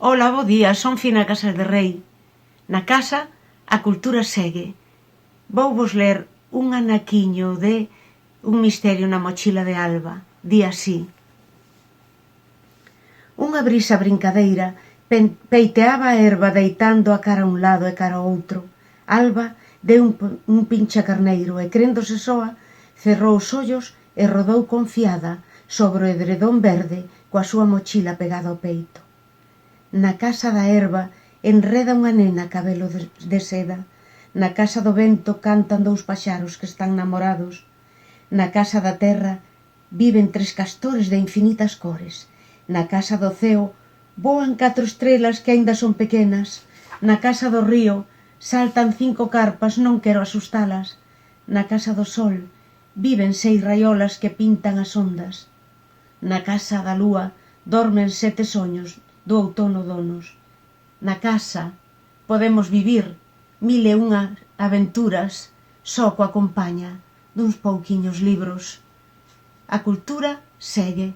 Ola, bo día, son Fina Casas de Rei. Na casa, a cultura segue. Vouvos ler un anaquiño de Un misterio na mochila de Alba. Di así. Unha brisa brincadeira peiteaba a herba deitando a cara a un lado e cara ao outro. Alba deu un pincha carneiro e, créndose soa, cerrou os ollos e rodou confiada sobre o edredón verde coa súa mochila pegada ao peito. Na casa da herba enreda unha nena cabelo de seda. Na casa do vento cantan dous paxaros que están namorados. Na casa da terra viven 3 castores de infinitas cores. Na casa do ceo voan 4 estrelas que aínda son pequenas. Na casa do río saltan 5 carpas, non quero asustalas. Na casa do sol viven 6 raiolas que pintan as ondas. Na casa da lúa dormen 7 soños do outono donos. Na casa podemos vivir 1001 aventuras só coa compaña duns pouquiños libros. A cultura segue.